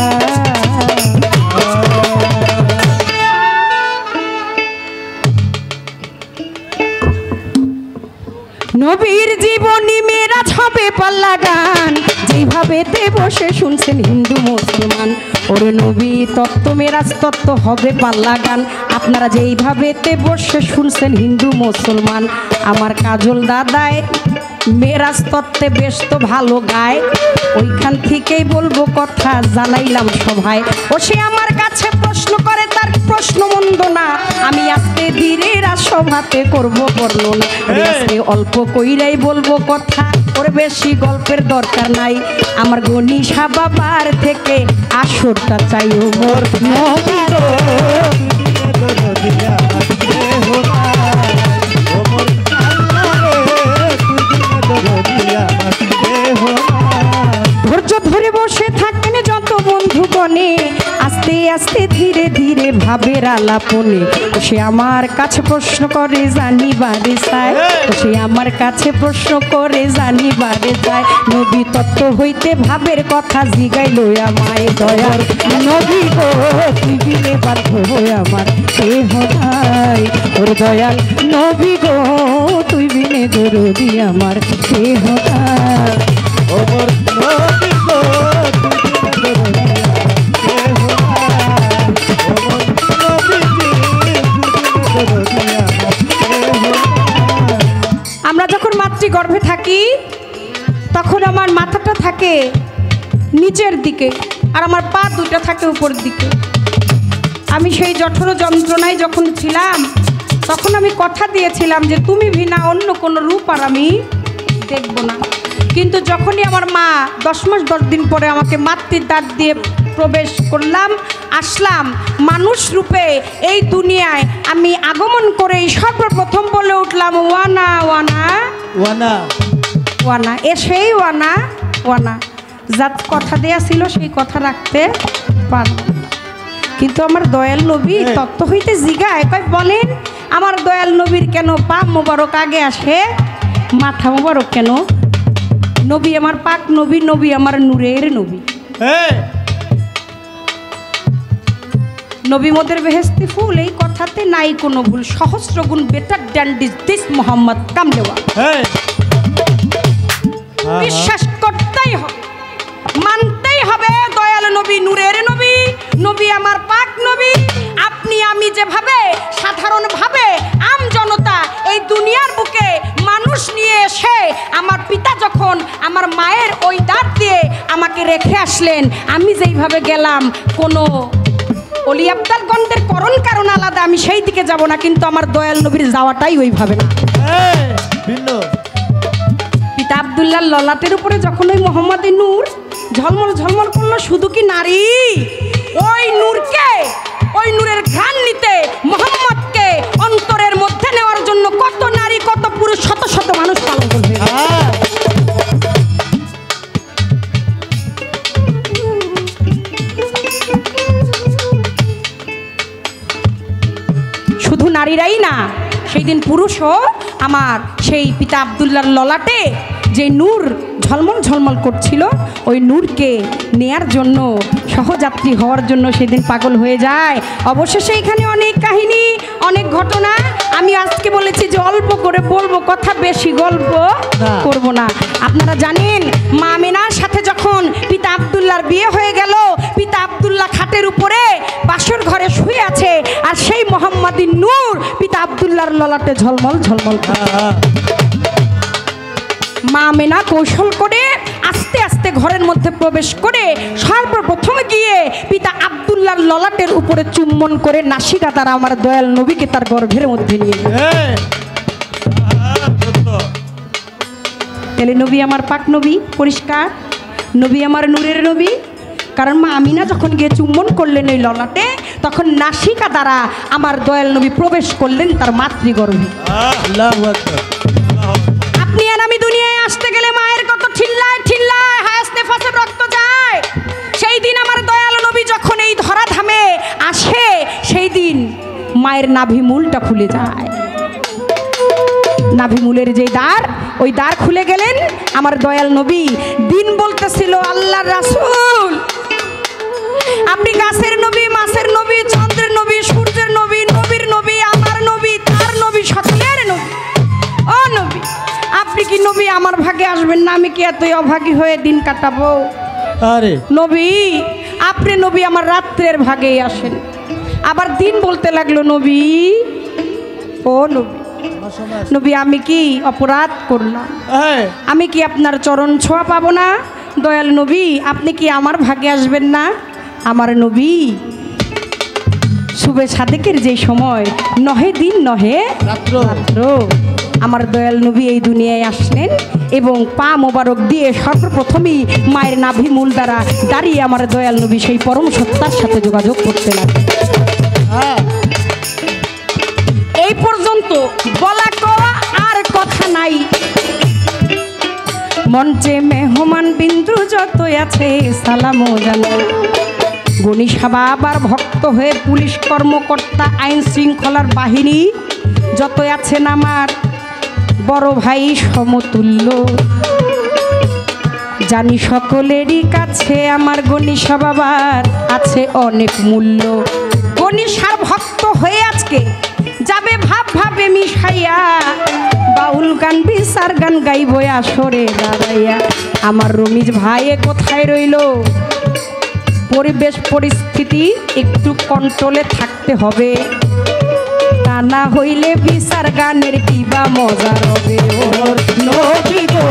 নবীর জীবনী মেরাজ হবে পাল্লা গান যেভাবে তে বসে শুনছেন হিন্দু মুসলমান ওরে নবী তত্ত্ব মেরাজ তত্ত্ব হবে পাল্লা গান আপনারা যেইভাবে তে বসে শুনছেন হিন্দু মুসলমান আমার কাজল দাদায় মেরাজ তত্ত্বে বেশ তো ভালো গায় ওইখান থেকেই বলবো কথা জানাইলাম সভায় ও সে আমার কাছে প্রশ্ন করে তার প্রশ্ন মন্দ না আমি আজকে ধীরে সভাতে করবো বর্ণনা আজকে অল্প কইরাই বলবো কথা ওর বেশি গল্পের দরকার নাই আমার গনিশা বাবার থেকে আসরটা চাইও মোর নবী ধৈর্য ধরে বসে থাকেন যত বন্ধুগণে আস্তে আস্তে ধীরে ধীরে ভাবের আলাপনে সে আমার কাছে প্রশ্ন করে জানিবারে চায় সে আমার কাছে প্রশ্ন করে জানিবারে চায় নবী তত্ত্ব হইতে ভাবের কথা জিগাইল আমায় দয়ার নবী গো তুই বিনে বাধ্য হয়ে আমার কেহ নাই ওর দয়াল নবী গো তুই বিনে দরদি আমার কেহ নাই ওমর নবী গো তুই বিনে আমরা যখন মাতৃগর্ভে থাকি তখন আমার মাথাটা থাকে নিচের দিকে আর আমার পা দুটো থাকে উপরের দিকে আমি সেই জঠর যন্ত্রণায় যখন ছিলাম তখন আমি কথা দিয়েছিলাম যে তুমি বিনা অন্য কোনো রূপ আর আমি দেখব না কিন্তু যখনই আমার মা 10 মাস 10 দিন পরে আমাকে মাতৃ দাঁত দিয়ে প্রবেশ করলাম, আসলাম মানুষ রূপে এই দুনিয়ায়, আমি আগমন করে সর্বপ্রথম বলে উঠলাম ওয়ানা ওয়ানা ওয়ানা ওয়ানা। সেই ওয়ানা ওয়ানা যা কথা দেয়া ছিল সেই কথা রাখতে পারল। কিন্তু আমার দয়াল নবী তত্ত্ব হইতে জিগায়, কয় বলেন আমার দয়াল নবীর কেন পা মোবারক আগে আসে, মাথা মোবারক কেন? নবী আমার পাক নবী, নবী আমার নূরের নবী, নবী মোদের বেহেস্তি ফুল, এই কথাতে নাই কোনো ভুল। সহস্র গুণ বেটার দ্যান দিস মোহাম্মদ কামলেওয়া। বিশ্বাস করতেই হবে, মানতেই হবে দয়াল নবী নূরের নবী, নবী আমার পাক নবী। আপনি আমি যেভাবে সাধারণভাবে আম জনতা এই দুনিয়ার বুকে মানুষ নিয়ে এসে আমার পিতা যখন আমার মায়ের ওই দাঁত দিয়ে আমাকে রেখে আসলেন, আমি যেইভাবে গেলাম কোনো অলি আব্দাল গন্ধের করণ কারণ আলাদা, আমি সেই দিকে যাব না, কিন্তু আমার দয়াল নবীর যাওয়াটাই ওইভাবে না। পিতা আব্দুল্লাহ ললাটের উপরে যখন ওই মোহাম্মদী নূর ঝলমল ঝলমল করলো, শুধু কি নারী, ওই নূরকে, ওই নূরের ঘ্রাণ নিতে, মোহাম্মদকে অন্তরের মধ্যে নেওয়ার জন্য কত নারী কত পুরুষ শত শত মানুষ পালন করবে। শুধু নারীরাই না, সেই দিন পুরুষও আমার সেই পিতা আব্দুল্লাহর ললাটে যে নূর ঝলমল ঝলমল করছিল, ওই নূরকে নেয়ার জন্য, সহযাত্রী হওয়ার জন্য সেদিন পাগল হয়ে যায়। অবশেষে এখানে অনেক কাহিনী, অনেক ঘটনা, আমি আজকে বলেছি যে অল্প করে বলবো, কথা বেশি গল্প করব না। আপনারা জানেন মা আমিনার সাথে যখন পিতা আব্দুল্লাহর বিয়ে হয়ে গেল, পিতা আব্দুল্লাহ খাটের উপরে বাসর ঘরে শুয়ে আছে, আর সেই মোহাম্মদী নূর পিতা আব্দুল্লাহর ললাটে ঝলমল ঝলমল। মা আমিনা কৌশল করে আস্তে আস্তে ঘরের মধ্যে প্রবেশ করে সর্বপ্রথমে গিয়ে পিতা আব্দুল্লাহর ললাটের উপরে চুম্বন করে নাসিকা তারা আমার দয়াল নবীকে তার গর্ভের মধ্যে নিয়ে তাহলে নবী আমার পাক নবী, পরিষ্কার নবী আমার নূরের নবী। কারণ মা আমিনা যখন গিয়ে চুম্বন করলেন ওই ললাটে, তখন নাসিকা দ্বারা আমার দয়াল নবী প্রবেশ করলেন তার মাতৃগর্ভে। আপনি আর আমি দুনিয়ায় আসতে গেলে মায়ের কত ঠিল্লায় ঠিল্লায় হাসতে ফাঁসে রক্ত যায়। সেই দিন আমার দয়াল নবী যখন এই ধরাধামে আসে, সেই দিন মায়ের নাভি মূলটা খুলে যায়। নাভি মূলের যে দ্বার, ওই দ্বার খুলে গেলেন আমার দয়াল নবী। দিন বলতেছিল আল্লাহর রাসূল, আপনি গাছের নবী, মাছের নবী, চন্দ্রের নবী, সূর্যের নবী, নবীর নবী, আমার নবী, তার নবী, সকলের নবী। ও নবী, আপনি কি নবী আমার ভাগে আসবেন না? আমি কি এতই অভাগী হয়ে দিন কাটাবো? আরে নবী, আপনি নবী আমার রাত্রের ভাগেই আসেন। আবার দিন বলতে লাগলো নবী, ও নবী, নবী আমি কি অপরাধ করলাম? আমি কি আপনার চরণ ছোঁয়া পাবো না? দয়াল নবী, আপনি কি আমার ভাগে আসবেন না? আমার নবী শুভে সাদেকের যে সময়, নহে দিন নহে রাত্র, আমার দয়াল নবী এই দুনিয়ায় আসলেন এবং পা মোবারক দিয়ে সর্বপ্রথমেই মায়ের নাভি মূল দ্বারা দাঁড়িয়ে আমার দয়াল নবী সেই পরম সত্তার সাথে যোগাযোগ করতে লাগলেন। এই পর্যন্ত বলা কওয়া আর কথা নাই। মঞ্চে মেহমান বিন্দু যত আছে সালামও জানাই। গণিসা বাবার ভক্ত হয়ে পুলিশ কর্মকর্তা, আইন শৃঙ্খলার বাহিনী যত আছেন আমার বড় ভাই সমতুল্য, জানি সকলেরই কাছে আমার গণিসা বাবার আছে অনেক মূল্য। গণিসার ভক্ত হয়ে আজকে যাবে ভাব ভাবে মিশাইয়া, বাউল গান বিচার গান গাইব আসরে দাঁড়াইয়া। আমার রমিজ ভাইয়ে কোথায় রইল? পরিবেশ পরিস্থিতি একটু কন্ট্রোলে থাকতে হবে, তা না হইলে বিচার গানের কি বা মজা হবে। ওর নবী গো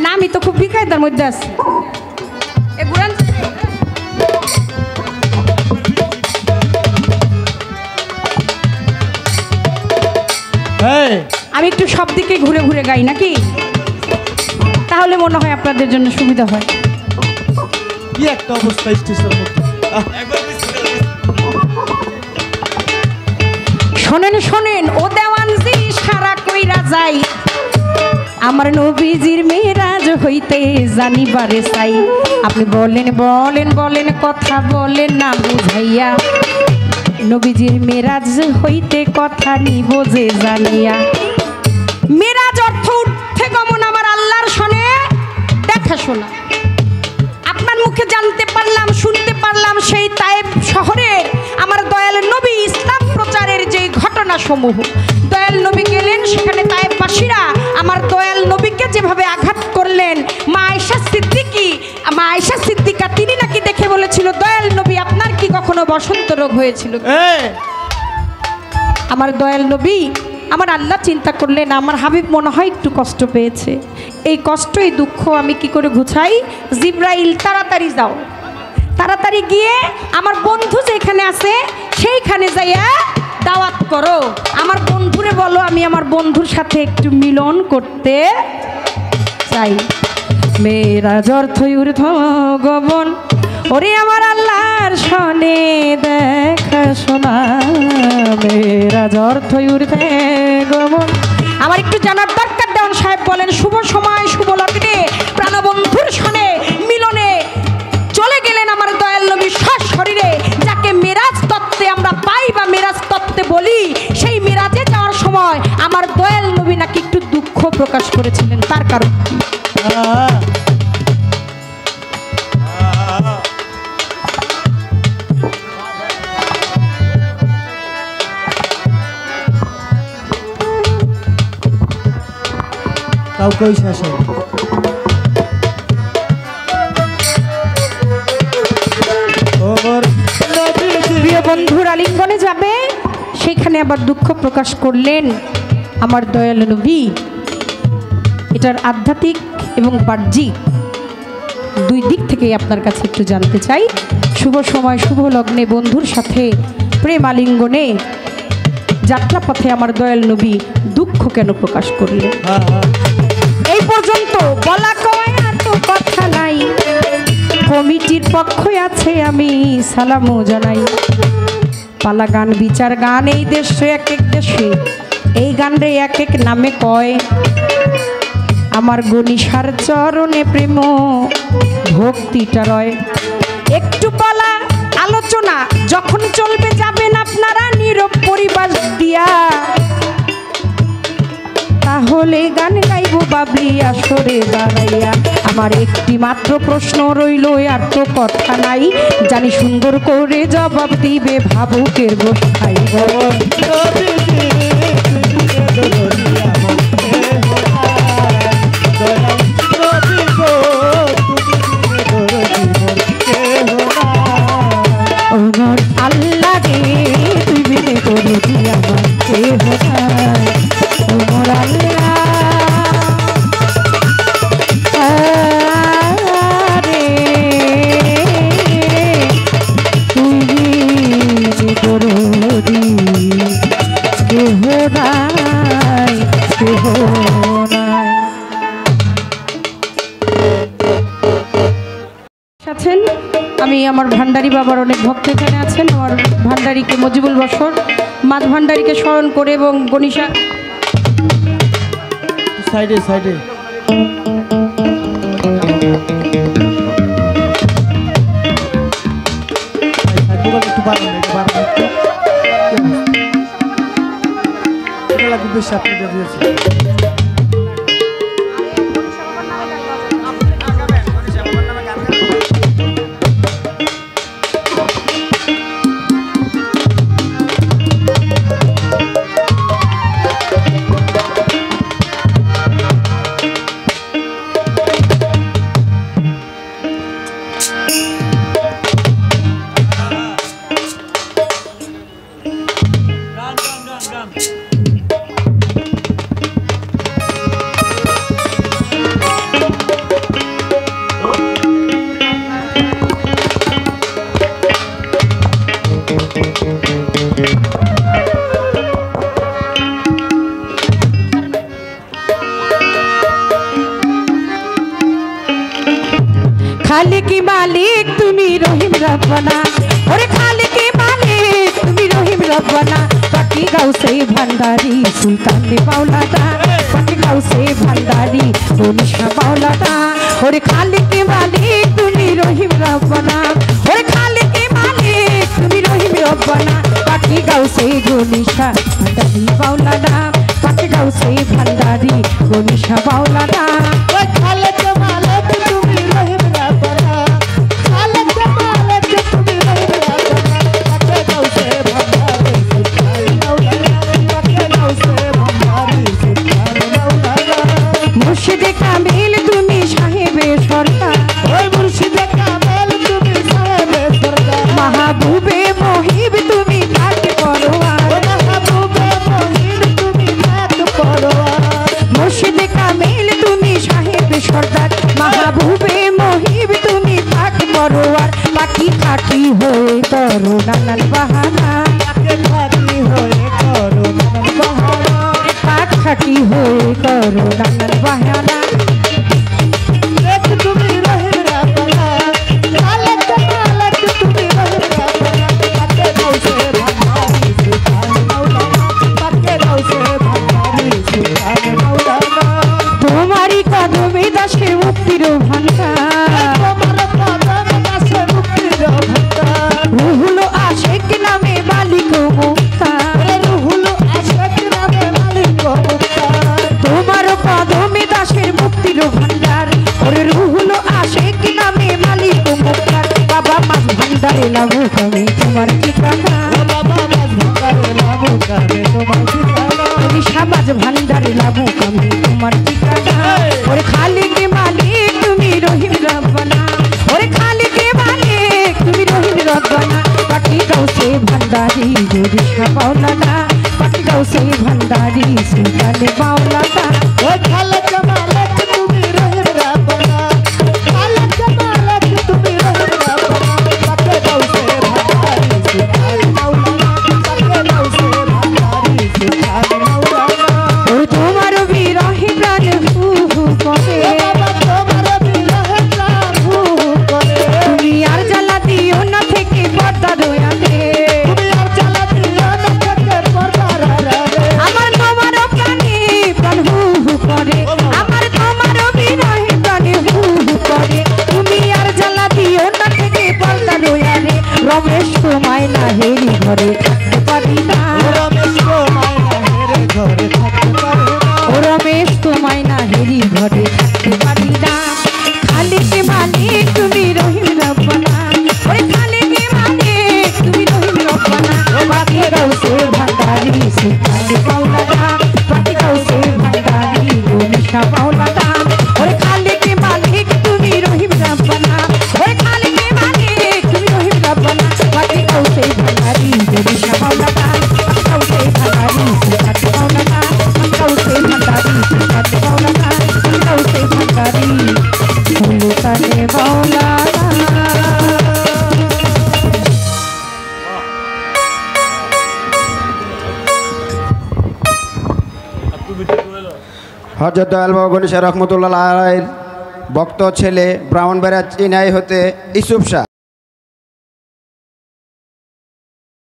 না, আমি তো খুব বিকায়দার মধ্যে আছি। আমি একটু সব দিকে ঘুরে ঘুরে গাই নাকি, তাহলে মনে হয় আপনাদের জন্য সুবিধা হয়। কি একটা অবস্থা স্টেজের মধ্যে। শোনেন শোনেন ও দেওয়ানজি সারা কইরা যাই, আমার নবীজির মেরাজ হইতে জানিবারে চাই। আপনি বলেন বলেন বলেন কথা বলেন না বুঝাইয়া, নবীজির মেরাজ হইতে কথা নিব যে জানিয়া। মেরাজ অর্থ উঠতে গমন আমার আল্লাহর সনে দেখাশোনা। আপনার মুখে জানতে পারলাম শুনতে পারলাম সেই তায়েব শহরের আমার দয়াল নবী ইসলাম প্রচারের যে ঘটনা সমূহ। দয়াল নবী গেলেন সেখানে তায়েববাসীরা আমার দয়াল নবীকে যেভাবে আঘাত করলেন, মা আয়েশা সিদ্দিকা তিনি নাকি দেখে বলেছিল, দয়াল নবী আপনার কি কখনো বসন্ত রোগ হয়েছিল? আমার দয়াল নবী আমার আল্লাহ চিন্তা করলেন আমার হাবিব মনে হয় একটু কষ্ট পেয়েছে, এই কষ্ট এই দুঃখ আমি কি করে ঘুচাই। জিব্রাইল তাড়াতাড়ি যাও, তাড়াতাড়ি গিয়ে আমার বন্ধু যেখানে আছে সেইখানে যাইয়া দাওয়াত করো, আমার বন্ধুরে বলো আমি আমার বন্ধুর সাথে একটু মিলন করতে চাই। মেরাজ অর্থ ঊর্ধ্ব গমন, ওরে আমার আল্লাহর সনে দেখা শোনা। মেরাজ অর্থ ঊর্ধ্বে গমন, আমার একটু জানার দরকার। দেওয়ান সাহেব বলেন শুভ সময় শুভ লগ্নে প্রাণবন্ধুর সনে মিলনে চলে গেলেন আমার দয়াল নবী সশরীরে। যাকে মেরাজ তত্ত্বে আমরা পাই বা মেরাজ তত্ত্বে বলি, সেই মেরাজে যাওয়ার সময় আমার দয়াল নবী নাকি একটু দুঃখ প্রকাশ করেছিলেন। তার কারণ কি? কাউকেই শেষ হয়। প্রিয় বন্ধুর আলিঙ্গনে যাবে, সেখানে আবার দুঃখ প্রকাশ করলেন আমার দয়াল নবী। এটার আধ্যাত্মিক এবং বাহ্যিক দুই দিক থেকেই আপনার কাছে একটু জানতে চাই। শুভ সময় শুভ লগ্নে বন্ধুর সাথে প্রেম আলিঙ্গনে যাত্রাপথে আমার দয়াল নবী দুঃখ কেন প্রকাশ করলেন? এই পর্যন্ত বলা কয় আর তো কথা নাই, কমিটির পক্ষে আছে আমি সালামও জানাই। পালা গান বিচার গান এই দেশে এক এক দেশে এই গানরে এক এক নামে কয়। আমার গণিসার চরণে প্রেম ভক্তিটা রয়। একটু বলা আলোচনা যখন চলবে যাবেন আপনারা নীরব পরিবাস দিয়া, তাহলে গান গাইব বাবলি আসরে দাঁড়াইয়া। আমার একটি মাত্র প্রশ্ন রইল আর তো কথা নাই, জানি সুন্দর করে জবাব দিবে ভাবুকের গোসাই। আল্লাহ রে তুই বিনে করে দিয়া আমার কেহ নাই। ওমর আল্লাহ রে তুই বিনে দরদি কেহ নাই কেহ নাই। আছেন আমি আমার ভান্ডারী বাবার অনেক ভক্ত এখানে আছেন। আমার ভান্ডারীকে মজিবুল বসর মাদ ভান্ডারীকে স্মরণ করে এবং গণিসা সাইডে সাইডে একটু বাড়ান একটু বেশি আপনি দিয়েছেন। রব্বানা ওরে খালিকে মালিক তুমি রহিম রব্বানা পাটি গাউসে ভান্ডারি সুলতানে মাওলানা পাটি গাউসে ভান্ডারি গনিশা মাওলানা ওরে খালিকে মালিক তুমি রহিম রব্বানা ওরে খালিকে মালিক তুমি রহিম রব্বানা পাটি গাউসে গনিশা ভান্ডারি মাওলানা পাটি গাউসে ভান্ডারি গনিশা মাওলানা ওই খালেকে মালিক তুমি রহিম রব্বানা খালেকে মালিক তুমি রহিম রব্বানা পাটি গাউসে ভান্ডারি সুলতানে মাওলানা পাটি গাউসে ভান্ডারি সুলতানে মাওলানা মুর্শিদে কামিল তুমি সাহেবে সরকার ওই মুর্শিদে কামেল তুমি সাহেবে সরকার মাহবুবে মহিব তুমি তাকে পরোয়ার ও মাহবুবে মহিন তুমি নাত পরওয়ার মুর্শিদে কামিল তুমি সাহেবে সরদার মাহবুবে মহিব তুমি তাকে পরোয়ার বাকি খাটি হয়ে করো নানান বাহানা তাকে খাটি হয়ে করো নানান বাহানা পাক খাটি হয়ে করো নানান বাহানা দেখ তুমি রহিম রব্বানা খালেকে মালিক তুমি রহিম রব্বানা পাটি গাউসে ভান্ডারি সুলতানে মাওলানা পাটি গাউসে ভান্ডারি সুলতানে মাওলানা তোমারই কদমে দাসের মুক্তির ভান্ডার তোমার কদমে দাসে মুক্তির ভান্ডার রুহুল আশেক নামে মালিক মুক্তার ওরে রুহুল আশিক নামে মালিক মুক্তার তোমার কদমে দাসের মুক্তির ভান্ডার ওরে রুহুল আশেক নামে মালিক মুক্তার বাবা মাছ ভান্ডারে লাভু কমে তোমার ঠিকানা ও বাবা মাঝ ভান্ডারে লাভু করে তোমার ঠিকানা তুমি সামাজ ভান্ডারে লাভু কমে তোমার ঠিকানা ওরে খালিকে মালিক তুমি রহিম রব্বানা ওরে খালিকে মালিক তুমি রহিম রব্বানা পাটি গাউসে ভান্ডারি গরিশা মাওলানা পাটি গাউসে ভান্ডারি সুলতানে মাওলানা ওই খালেকে মালিক তুমি রহিম রব্বানা খালেকে মালিক তুমি রহিম রব্বানা পাটি গাউসে ভান্ডারি সুলতানে মাওলানা পাটি গাউসে ভান্ডারি সুলতানে মাওলানা ওরে তোমার বিরহে প্রাণ হু হু করে ও বাবা তোমার বিরহে প্রাণ হু হু করে তুমি আর জ্বালা দিও না থেকে পর্দা দয়ালে তুমি আর জ্বালা দিও না থেকে পর্দার আড়ালে আমার তোমার প্রাণে প্রাণ হু হু করে আমার তোমার বিরহে প্রাণে হু হু করে তুমি আর জ্বালা দিও না থেকে পর্দা দয়ালে রমেশ তোমায় না হেরি ঘরে থাকতে পারি না রমেশ মায়না হেরে ঘরে থাকতে পারে না ও রমেশ তোমায় না হেরি ঘরে থাকতে পারি না খালিকে মালিক তুমি রহিম রব্বানা ওরে খালিকে মালিক তুমি রহিম রব্বানা পাটি গাউসে ভান্ডারি সুলতানে মাওলানা পাটি গাউসে ভান্ডারি গনিশা মাওলানা ওরে খালিকে মালিক তুমি রহিম রব্বানা ওরে খালিকে মালিক তুমি রহিম রব্বানা পাটি গাউসে ভান্ডারি গনিশা মাওলানা পাটি গাউসে ভান্ডারি সুলতানে মাওলানা পাটি গাউসে ভান্ডারি সুলতানে মাওলানা পাটি গাউসে ভান্ডারি সুলতানে মাওলানা হযরত দয়াল বাবা গণেশ রহমতুল্লাহ আলাইহির ভক্ত ছেলে ব্রাহ্মণবাড়িয়া চিনাই হতে ইসুফ শাহ